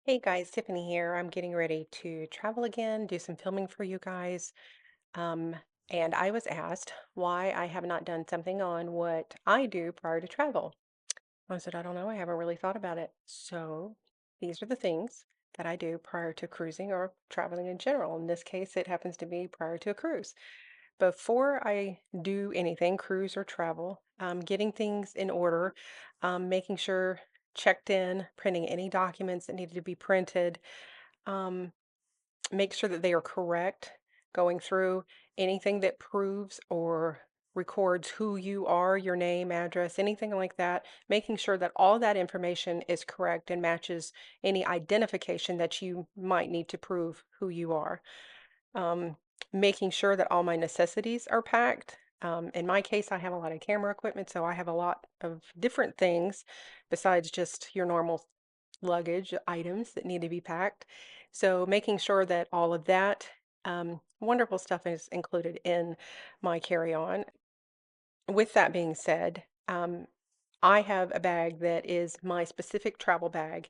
Hey guys, Tiffany here. I'm getting ready to travel again, do some filming for you guys. Um, and I was asked why I have not done something on what I do prior to travel. I said, I don't know, I haven't really thought about it. So these are the things that I do prior to cruising or traveling in general. In this case, it happens to be prior to a cruise. Before I do anything, cruise or travel, getting things in order, making sure checked in, printing any documents that needed to be printed, um, make sure that they are correct, going through anything that proves or records who you are, your name, address, anything like that, making sure that all that information is correct and matches any identification that you might need to prove who you are. Um, Making sure that all my necessities are packed. In my case, I have a lot of camera equipment, so I have a lot of different things besides just your normal luggage items that need to be packed. So making sure that all of that wonderful stuff is included in my carry-on. With that being said, I have a bag that is my specific travel bag,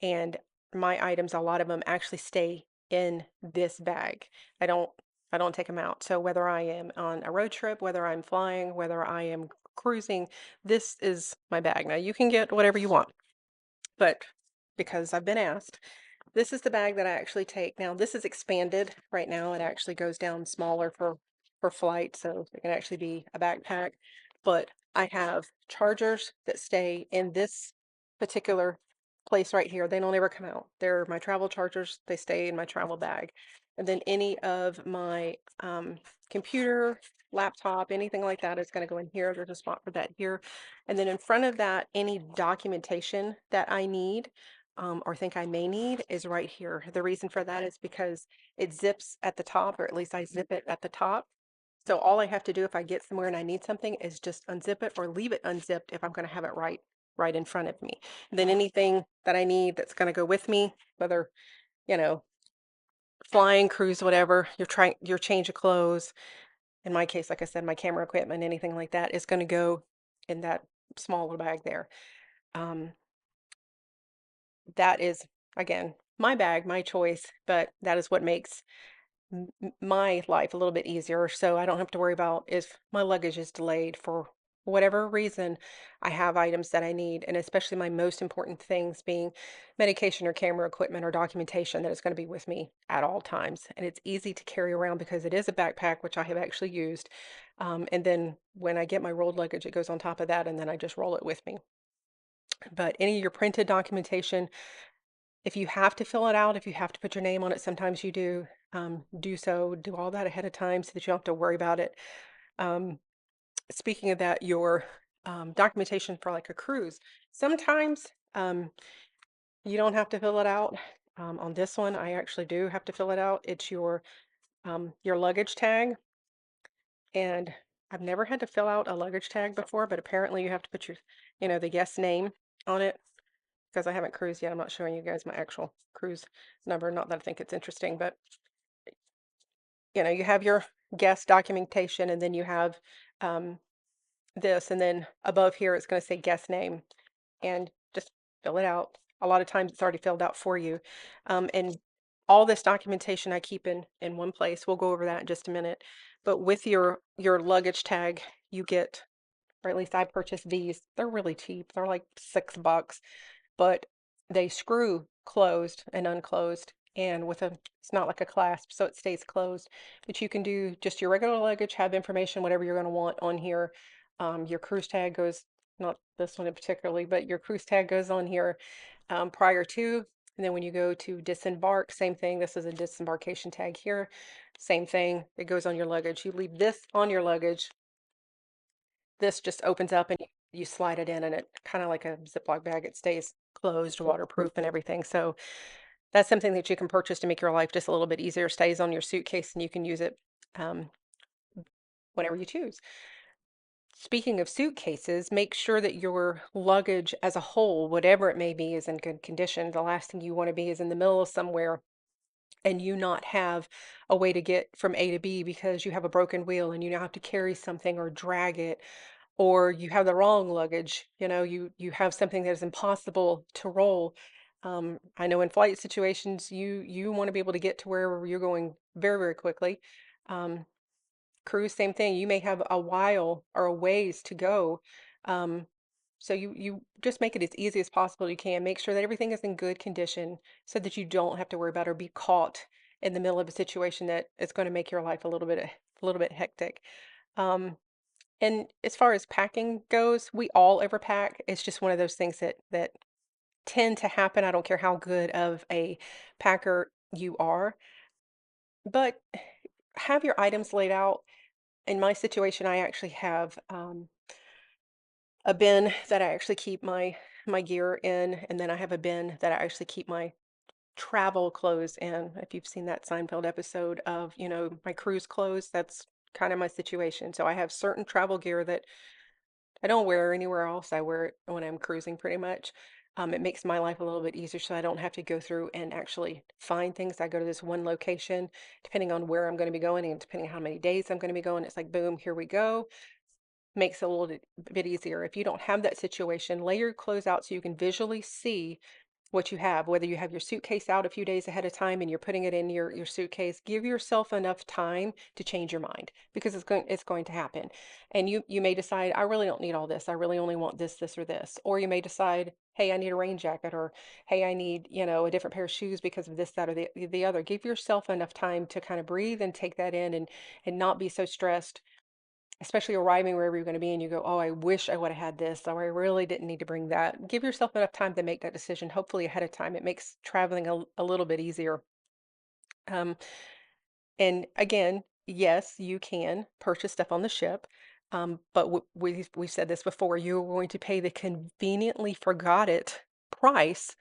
and my items, a lot of them actually stay in this bag. I don't I don't take them out. So whether I am on a road trip, whether I'm flying, whether I am cruising, this is my bag. Now you can get whatever you want, but because I've been asked, this is the bag that I actually take. Now, this is expanded right now. It actually goes down smaller for flight, so it can actually be a backpack. But I have chargers that stay in this particular place right here. They don't ever come out. They're my travel chargers. They stay in my travel bag. And then any of my computer, laptop, anything like that is going to go in here. There's a spot for that here. And then in front of that, any documentation that I need or think I may need is right here. The reason for that is because it zips at the top, or at least I zip it at the top. So all I have to do if I get somewhere and I need something is just unzip it or leave it unzipped if I'm going to have it right in front of me. And then anything that I need that's going to go with me, whether, you know, flying, cruise, whatever, your change of clothes. In my case, like I said, my camera equipment, anything like that is going to go in that smaller bag there. Um, that is, again, my bag, my choice, but that is what makes my life a little bit easier. So I don't have to worry about if my luggage is delayed for whatever reason. I have items that I need, and especially my most important things being medication or camera equipment or documentation that is going to be with me at all times. And it's easy to carry around because it is a backpack, which I have actually used. And then when I get my rolled luggage, it goes on top of that, and then I just roll it with me. But any of your printed documentation, if you have to fill it out, if you have to put your name on it, sometimes you do so, do all that ahead of time so that you don't have to worry about it. Um, Speaking of that, your documentation for like a cruise, sometimes you don't have to fill it out. On this one, I actually do have to fill it out. It's your luggage tag, and I've never had to fill out a luggage tag before, but apparently you have to put the guest name on it. Because I haven't cruised yet, I'm not showing you guys my actual cruise number. Not that I think it's interesting, but you have your guest documentation, and then you have um, this, and then above here it's going to say guest name, and just fill it out. A lot of times it's already filled out for you, and all this documentation I keep in one place. We'll go over that in just a minute. But with your luggage tag, you get, or at least I purchased these. They're really cheap. They're like $6, but they screw closed and unclosed, and it's not like a clasp, so it stays closed. But you can do just your regular luggage, have information, whatever you're going to want on here. Your cruise tag goes, not this one in particularly, but your cruise tag goes on here prior to. And then when you go to disembark, same thing. This is a disembarkation tag here. Same thing. It goes on your luggage. You leave this on your luggage. This just opens up and you slide it in, and it kind of like a Ziploc bag. It stays closed, waterproof, and everything. So that's something that you can purchase to make your life just a little bit easier. Stays on your suitcase, and you can use it um, whenever you choose. Speaking of suitcases, make sure that your luggage as a whole, whatever it may be, is in good condition. The last thing you want to be is in the middle of somewhere and you not have a way to get from A to B because you have a broken wheel and you now have to carry something or drag it, or you have the wrong luggage. You have something that is impossible to roll. I know in flight situations, you want to be able to get to wherever you're going very, very quickly. Um, Cruise, same thing. You may have a while or a ways to go. Um, so you just make it as easy as possible you can. Make sure that everything is in good condition so that you don't have to worry about or be caught in the middle of a situation that is going to make your life a little bit hectic. Um, and as far as packing goes, we all overpack. It's just one of those things that tend to happen. I don't care how good of a packer you are, but have your items laid out. In my situation, I actually have a bin that I actually keep my gear in, and then I have a bin that I actually keep my travel clothes in. If you've seen that Seinfeld episode of, my cruise clothes, that's kind of my situation. So I have certain travel gear that I don't wear anywhere else. I wear it when I'm cruising pretty much. It makes my life a little bit easier so I don't have to go through and actually find things. I go to this one location, depending on where I'm going to be going and depending on how many days I'm going to be going. It's like, boom, here we go. Makes it a little bit easier. If you don't have that situation, lay your clothes out so you can visually see what you have, whether you have your suitcase out a few days ahead of time and you're putting it in your suitcase. Give yourself enough time to change your mind because it's going to happen. And you may decide, I really don't need all this. I really only want this or this. Or you may decide, hey, I need a rain jacket, or hey, I need, a different pair of shoes because of this, that, or the other. Give yourself enough time to kind of breathe and take that in and not be so stressed, especially arriving wherever you're going to be and you go, oh, I wish I would have had this, or I really didn't need to bring that. Give yourself enough time to make that decision, hopefully ahead of time. It makes traveling a little bit easier. Um, and again, yes, you can purchase stuff on the ship. But we said this before, you're going to pay the conveniently forgot it price.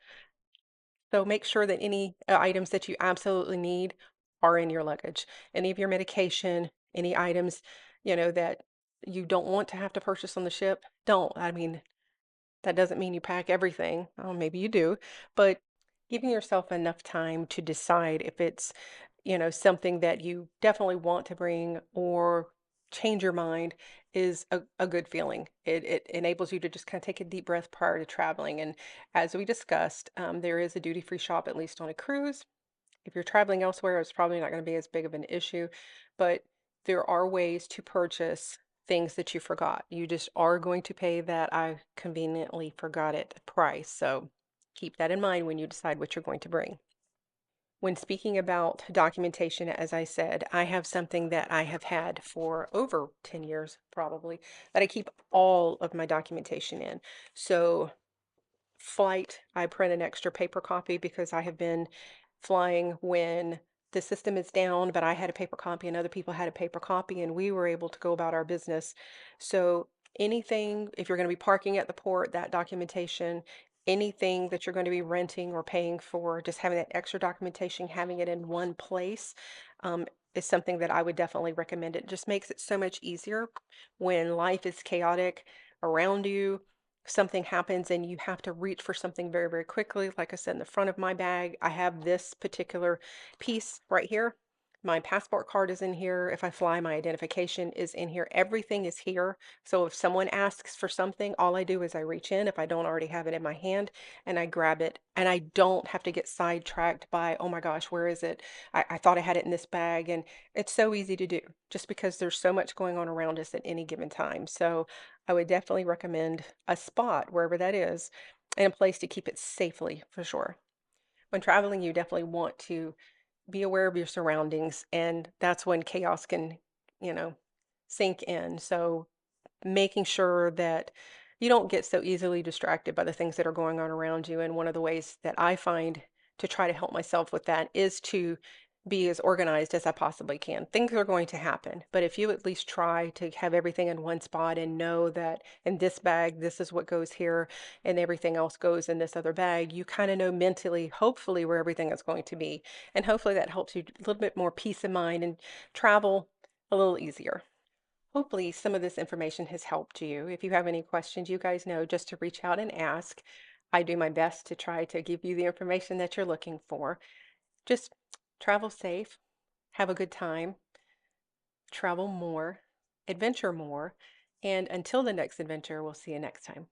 So make sure that any items that you absolutely need are in your luggage. Any of your medication, any items, that you don't want to have to purchase on the ship, don't. I mean, that doesn't mean you pack everything. Oh, maybe you do, but giving yourself enough time to decide if it's, something that you definitely want to bring or change your mind is a good feeling. It enables you to just kind of take a deep breath prior to traveling. And as we discussed, there is a duty-free shop, at least on a cruise. If you're traveling elsewhere, it's probably not going to be as big of an issue, but there are ways to purchase things that you forgot. You just are going to pay that I conveniently forgot it price. So keep that in mind when you decide what you're going to bring. When speaking about documentation, as I said, I have something that I have had for over 10 years, probably, that I keep all of my documentation in. So flight, I print an extra paper copy because I have been flying when the system is down, but I had a paper copy and other people had a paper copy, and we were able to go about our business. So anything, if you're going to be parking at the port, that documentation, anything that you're going to be renting or paying for, just having that extra documentation, having it in one place, um, is something that I would definitely recommend. It just makes it so much easier when life is chaotic around you, something happens and you have to reach for something very, very quickly. Like I said, in the front of my bag, I have this particular piece right here. My passport card is in here. If I fly, my identification is in here. Everything is here. So if someone asks for something, all I do is I reach in, if I don't already have it in my hand, and I grab it. And I don't have to get sidetracked by, oh my gosh, where is it? I thought I had it in this bag. And it's so easy to do just because there's so much going on around us at any given time. So I would definitely recommend a spot, wherever that is, and a place to keep it safely for sure. When traveling, you definitely want to be aware of your surroundings, and that's when chaos can, you know, sink in. So making sure that you don't get so easily distracted by the things that are going on around you. And one of the ways that I find to try to help myself with that is to be as organized as I possibly can. Things are going to happen, but if you at least try to have everything in one spot and know that in this bag, this is what goes here, and everything else goes in this other bag, you kind of know mentally, hopefully, where everything is going to be. And hopefully that helps you a little bit more peace of mind and travel a little easier. Hopefully, some of this information has helped you. If you have any questions, you guys know just to reach out and ask. I do my best to try to give you the information that you're looking for. Just travel safe, have a good time, travel more, adventure more, and until the next adventure, we'll see you next time.